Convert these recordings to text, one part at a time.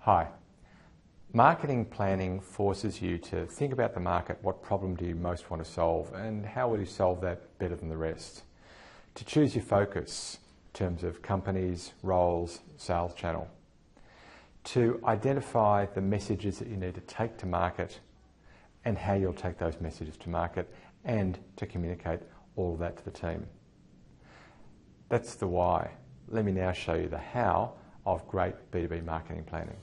Hi. Marketing planning forces you to think about the market, what problem do you most want to solve, and how will you solve that better than the rest. To choose your focus in terms of companies, roles, sales channel. To identify the messages that you need to take to market and how you'll take those messages to market, and to communicate all of that to the team. That's the why. Let me now show you the how of great B2B marketing planning.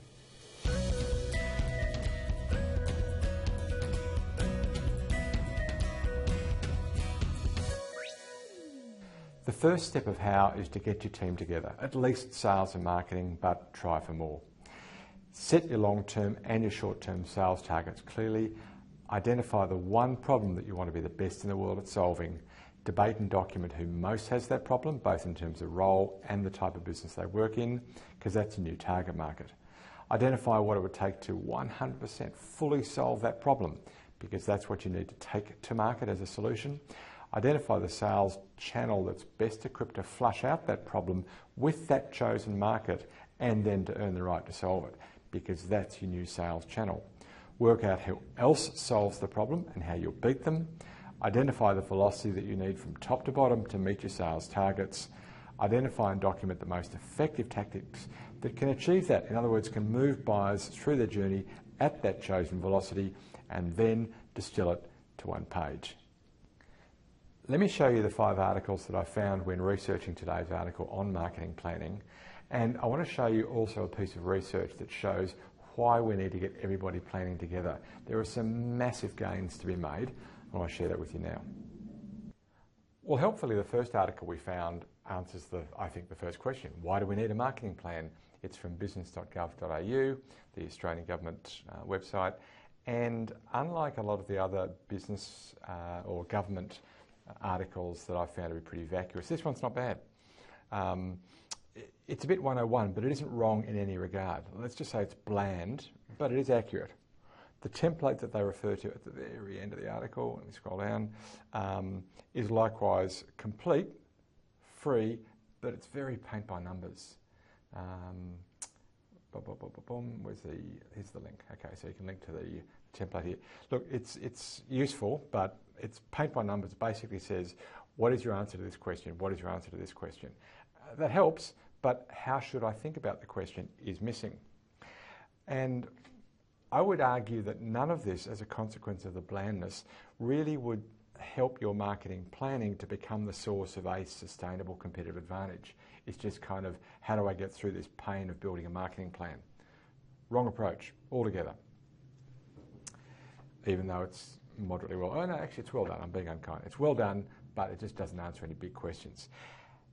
The first step of how is to get your team together, at least sales and marketing, but try for more. Set your long-term and your short-term sales targets clearly. Identify the one problem that you want to be the best in the world at solving. Debate and document who most has that problem, both in terms of role and the type of business they work in, because that's a new target market. Identify what it would take to 100% fully solve that problem, because that's what you need to take to market as a solution. Identify the sales channel that's best equipped to flush out that problem with that chosen market, and then to earn the right to solve it, because that's your new sales channel. Work out who else solves the problem and how you'll beat them. Identify the velocity that you need from top to bottom to meet your sales targets. Identify and document the most effective tactics that can achieve that. In other words, can move buyers through their journey at that chosen velocity, and then distill it to one page. Let me show you the 5 articles that I found when researching today's article on marketing planning. And I want to show you also a piece of research that shows why we need to get everybody planning together. There are some massive gains to be made. I want to share that with you now. Well, helpfully, the first article we found answers I think the first question. Why do we need a marketing plan? It's from business.gov.au, the Australian government website. And unlike a lot of the other business or government articles that I found to be pretty vacuous, this one's not bad. It's a bit 101, but it isn't wrong in any regard. Let's just say it's bland, but it is accurate. The template that they refer to at the very end of the article, let me scroll down, is likewise complete, free, but it's very paint by numbers. Here's the link. Okay, so you can link to the template here. Look, it's useful, but it's paint by numbers. Basically says, what is your answer to this question? What is your answer to this question? That helps, but how should I think about the question is missing. And I would argue that none of this, as a consequence of the blandness, really would help your marketing planning to become the source of a sustainable competitive advantage. It's just kind of, how do I get through this pain of building a marketing plan? Wrong approach altogether. Even though it's moderately well, oh no, actually it's well done, I'm being unkind. It's well done, but it just doesn't answer any big questions.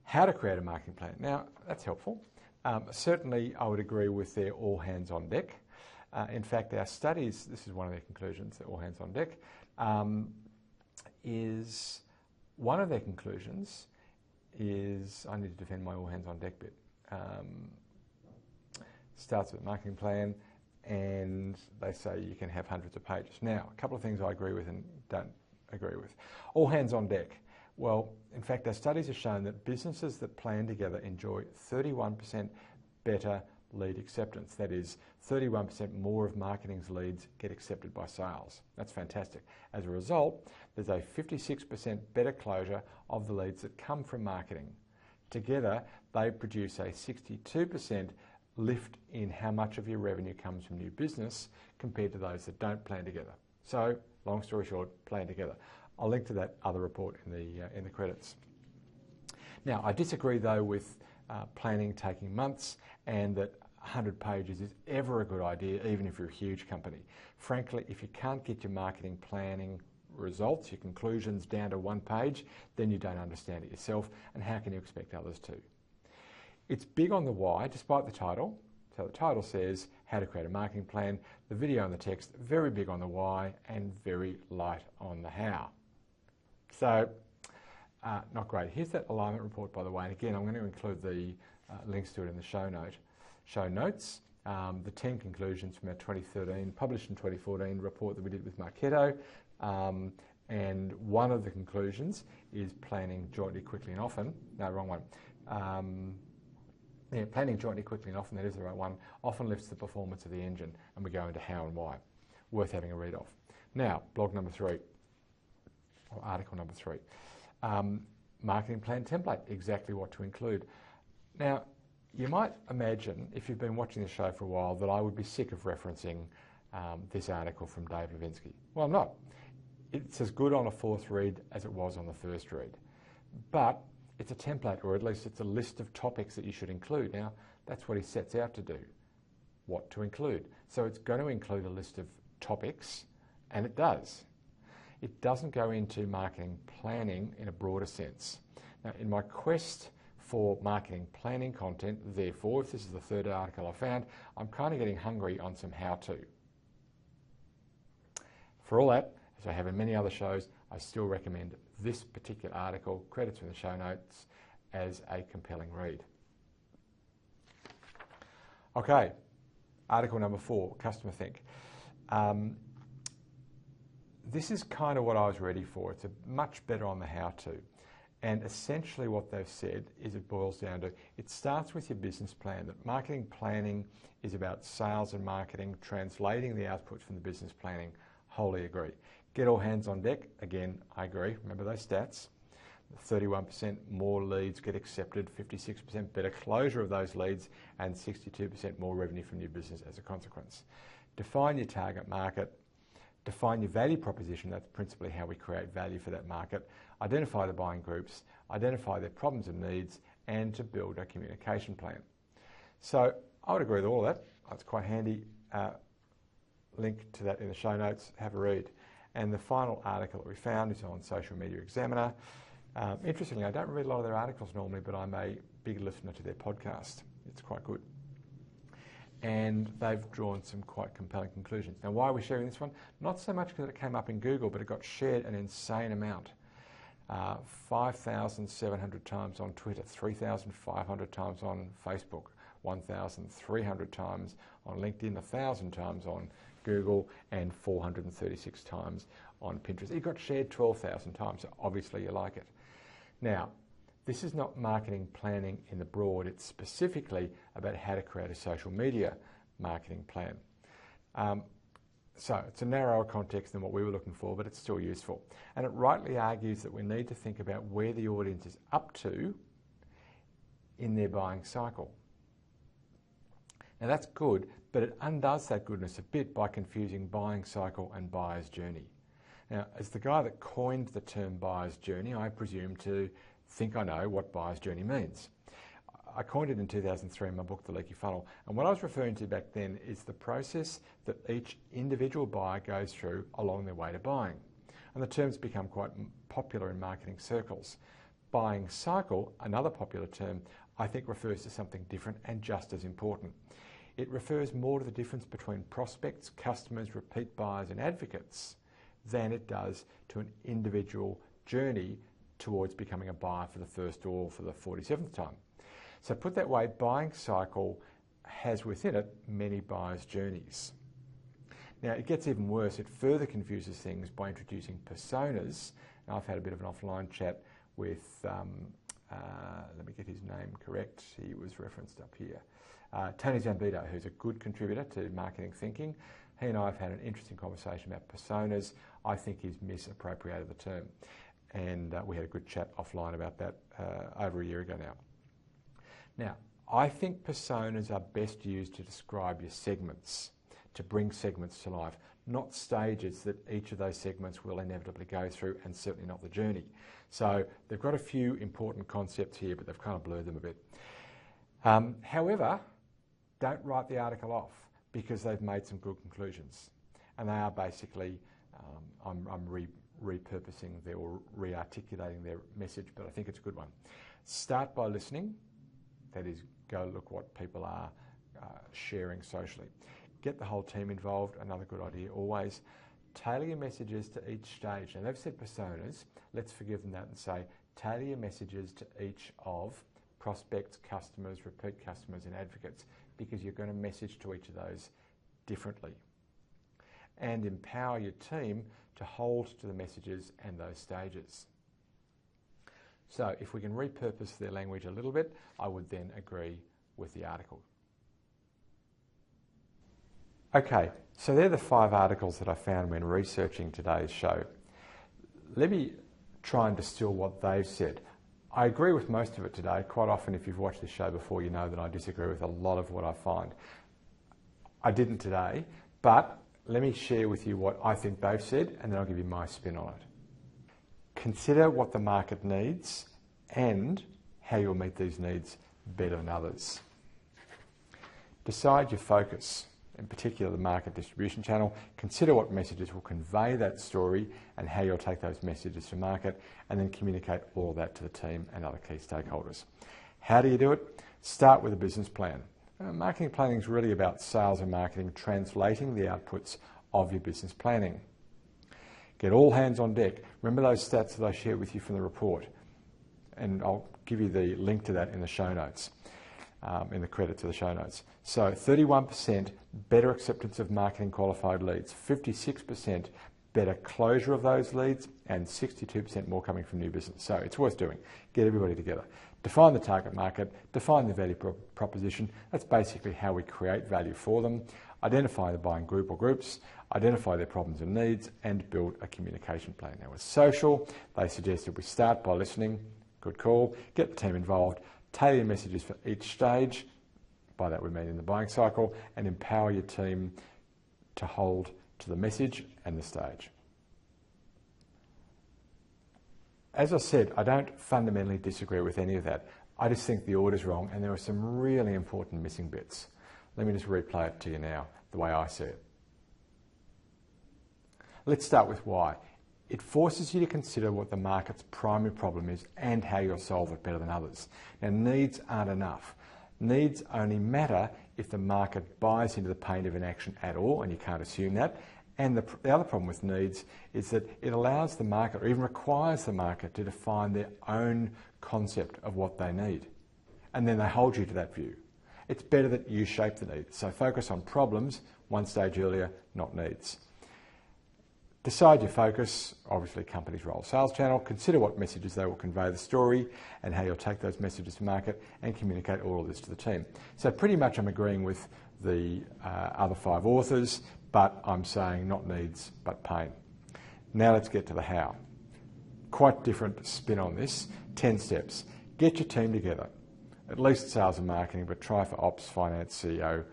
How to create a marketing plan. Now, that's helpful. Certainly, I would agree with their all hands on deck. In fact, our studies, this is one of their conclusions, all hands on deck, is one of their conclusions is, I need to defend my all hands on deck bit, starts with marketing plan, and they say you can have hundreds of pages. Now, a couple of things I agree with and don't agree with. All hands on deck. Well, in fact, our studies have shown that businesses that plan together enjoy 31% better lead acceptance. That is, 31% more of marketing's leads get accepted by sales. That's fantastic. As a result, there's a 56% better closure of the leads that come from marketing. Together, they produce a 62% lift in how much of your revenue comes from new business compared to those that don't plan together. So, long story short, plan together. I'll link to that other report in the credits. Now, I disagree though with planning taking months, and that 100 pages is ever a good idea, even if you're a huge company. Frankly, if you can't get your marketing planning results, your conclusions down to 1 page, then you don't understand it yourself, and how can you expect others to? It's big on the why, despite the title. So the title says how to create a marketing plan. The video and the text, very big on the why and very light on the how. So, not great. Here's that alignment report, by the way. And again, I'm going to include the links to it in the show notes. The 10 conclusions from our 2013, published in 2014 report that we did with Marketo. And one of the conclusions is planning jointly, quickly and often. No, wrong one. Yeah, planning jointly, quickly and often, that is the right one, often lifts the performance of the engine, and we go into how and why. Worth having a read of. Now, blog number 3, or article number 3. Marketing plan template, exactly what to include. Now, you might imagine, if you've been watching the show for a while, that I would be sick of referencing this article from Dave Levinsky. Well, I'm not. It's as good on a fourth read as it was on the first read. But it's a template, or at least it's a list of topics that you should include. Now, that's what he sets out to do, what to include. So it's going to include a list of topics, and it does. It doesn't go into marketing planning in a broader sense. Now, in my quest for marketing planning content, therefore, if this is the third article I found, I'm kind of getting hungry on some how-to. For all that, as I have in many other shows, I still recommend this particular article, credits in the show notes, as a compelling read. Okay, article number 4, Customer Think. This is kind of what I was ready for. It's a much better on the how-to. And essentially what they've said is it boils down to, it starts with your business plan, that marketing planning is about sales and marketing, translating the outputs from the business planning. Wholly agree. Get all hands on deck. Again, I agree. Remember those stats. 31% more leads get accepted, 56% better closure of those leads, and 62% more revenue from your business as a consequence. Define your target market. Define your value proposition. That's principally how we create value for that market. Identify the buying groups, identify their problems and needs, and to build a communication plan. So I would agree with all of that. It's quite handy. Link to that in the show notes. Have a read. And the final article that we found is on Social Media Examiner. Interestingly, I don't read a lot of their articles normally, but I'm a big listener to their podcast. It's quite good. And they've drawn some quite compelling conclusions. Now, why are we sharing this one? Not so much because it came up in Google, but it got shared an insane amount. 5,700 times on Twitter, 3,500 times on Facebook, 1,300 times on LinkedIn, 1,000 times on Google, and 436 times on Pinterest. It got shared 12,000 times, so obviously you like it. Now, this is not marketing planning in the broad, it's specifically about how to create a social media marketing plan. So it's a narrower context than what we were looking for, but it's still useful. And it rightly argues that we need to think about where the audience is up to in their buying cycle. Now that's good, but it undoes that goodness a bit by confusing buying cycle and buyer's journey. Now, as the guy that coined the term buyer's journey, I presume to think I know what buyer's journey means. I coined it in 2003 in my book, The Leaky Funnel, and what I was referring to back then is the process that each individual buyer goes through along their way to buying. And the term's become quite popular in marketing circles. Buying cycle, another popular term, I think refers to something different and just as important. It refers more to the difference between prospects, customers, repeat buyers and advocates than it does to an individual journey towards becoming a buyer for the first or for the 47th time. So put that way, buying cycle has within it many buyers' journeys. Now it gets even worse. It further confuses things by introducing personas. Now, I've had a bit of an offline chat with, let me get his name correct, he was referenced up here, Tony Zambito, who's a good contributor to Marketing Thinking. He and I have had an interesting conversation about personas. I think he's misappropriated the term. And we had a good chat offline about that over a year ago now. Now, I think personas are best used to describe your segments, to bring segments to life, not stages that each of those segments will inevitably go through, and certainly not the journey. So they've got a few important concepts here, but they've kind of blurred them a bit. However, don't write the article off, because they've made some good conclusions. And they are basically, I'm repurposing their, or re-articulating their message, but I think it's a good one. Start by listening. That is, go look what people are sharing socially. Get the whole team involved, another good idea always. Tailor your messages to each stage. Now they've said personas, let's forgive them that and say, tailor your messages to each of prospects, customers, repeat customers and advocates, because you're going to message to each of those differently. And empower your team to hold to the messages and those stages. So if we can repurpose their language a little bit, I would then agree with the article. Okay, so they're the 5 articles that I found when researching today's show. Let me try and distill what they've said. I agree with most of it today. Quite often, if you've watched this show before, you know that I disagree with a lot of what I find. I didn't today, but let me share with you what I think they've said, and then I'll give you my spin on it. Consider what the market needs and how you'll meet these needs better than others. Decide your focus, in particular the market distribution channel. Consider what messages will convey that story and how you'll take those messages to market, and then communicate all of that to the team and other key stakeholders. How do you do it? Start with a business plan. Marketing planning is really about sales and marketing translating the outputs of your business planning. Get all hands on deck. Remember those stats that I shared with you from the report, and I'll give you the link to that in the show notes, in the credits of the show notes. So 31% better acceptance of marketing qualified leads, 56% better closure of those leads, and 62% more coming from new business. So it's worth doing. Get everybody together. Define the target market, define the value proposition. That's basically how we create value for them. Identify the buying group or groups, identify their problems and needs, and build a communication plan. Now with social, they suggested we start by listening. Good call. Get the team involved. Tailor your messages for each stage. By that we mean in the buying cycle, and empower your team to hold to the message and the stage. As I said, I don't fundamentally disagree with any of that. I just think the order's wrong, and there are some really important missing bits. Let me just replay it to you now, the way I see it. Let's start with why. It forces you to consider what the market's primary problem is and how you'll solve it better than others. Now, needs aren't enough. Needs only matter if the market buys into the pain of inaction at all, and you can't assume that. And the other problem with needs is that it allows the market, or even requires the market, to define their own concept of what they need. And then they hold you to that view. It's better that you shape the needs. So focus on problems one stage earlier, not needs. Decide your focus, obviously company's role, sales channel. Consider what messages they will convey the story and how you'll take those messages to market, and communicate all of this to the team. So pretty much I'm agreeing with the other 5 authors, but I'm saying not needs, but pain. Now let's get to the how. Quite different spin on this. 10 steps. Get your team together. At least sales and marketing, but try for ops, finance, CEO,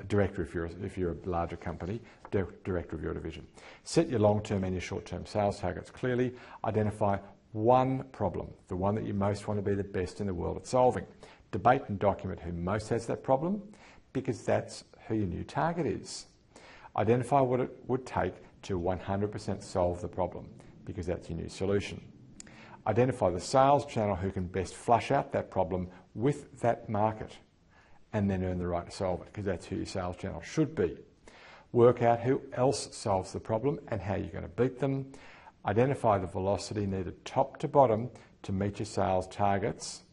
director if you're a larger company, director of your division. Set your long-term and your short-term sales targets clearly. Identify one problem, the one that you most want to be the best in the world at solving. Debate and document who most has that problem, because that's who your new target is. Identify what it would take to 100% solve the problem, because that's your new solution. Identify the sales channel who can best flush out that problem with that market, and then earn the right to solve it, because that's who your sales channel should be. Work out who else solves the problem and how you're going to beat them. Identify the velocity needed top to bottom to meet your sales targets.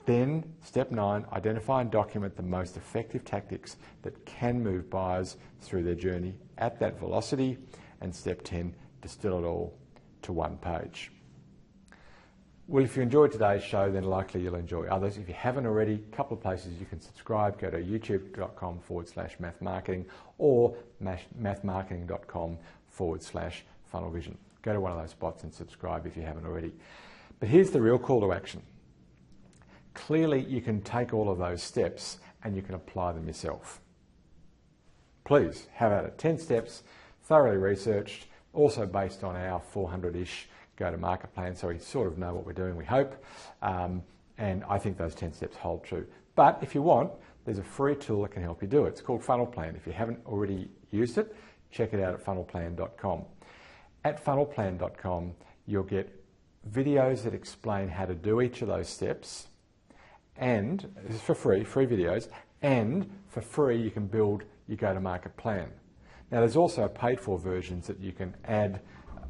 Then, step 9, identify and document the most effective tactics that can move buyers through their journey at that velocity. And step 10, distill it all to one page. Well, if you enjoyed today's show, then likely you'll enjoy others. If you haven't already, a couple of places you can subscribe. Go to youtube.com/mathmarketing or mathmarketing.com/funnelvision. Go to one of those spots and subscribe if you haven't already. But here's the real call to action. Clearly, you can take all of those steps and you can apply them yourself. Please, have at it. 10 steps, thoroughly researched, also based on our 400-ish go-to-market plan, so we sort of know what we're doing, we hope. And I think those 10 steps hold true. But if you want, there's a free tool that can help you do it. It's called Funnel Plan. If you haven't already used it, check it out at funnelplan.com. At funnelplan.com, you'll get videos that explain how to do each of those steps, and this is for free videos, and for free you can build your go-to-market plan. Now there's also paid-for versions that you can add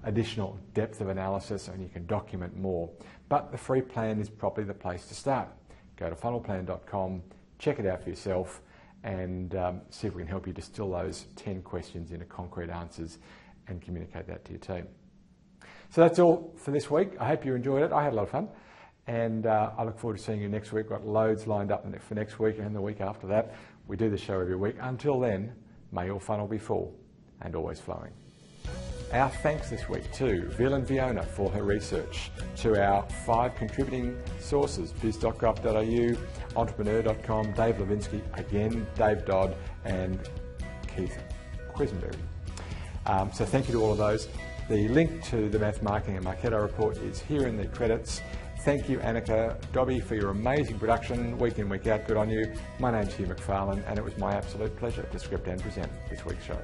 additional depth of analysis and you can document more. But the free plan is probably the place to start. Go to funnelplan.com, check it out for yourself, and see if we can help you distill those 10 questions into concrete answers and communicate that to your team. So that's all for this week. I hope you enjoyed it. I had a lot of fun. And I look forward to seeing you next week. We've got loads lined up for next week and the week after that. We do the show every week. Until then, may your funnel be full and always flowing. Our thanks this week to Vil and Fiona for her research, to our 5 contributing sources, biz.gov.au, entrepreneur.com, Dave Levinsky, again, Dave Dodd, and Keith Quisenberry. So thank you to all of those. The link to the Math Marketing and Marketo report is here in the credits. Thank you, Annika Dobby, for your amazing production, week in, week out. Good on you. My name's Hugh McFarlane, and it was my absolute pleasure to script and present this week's show.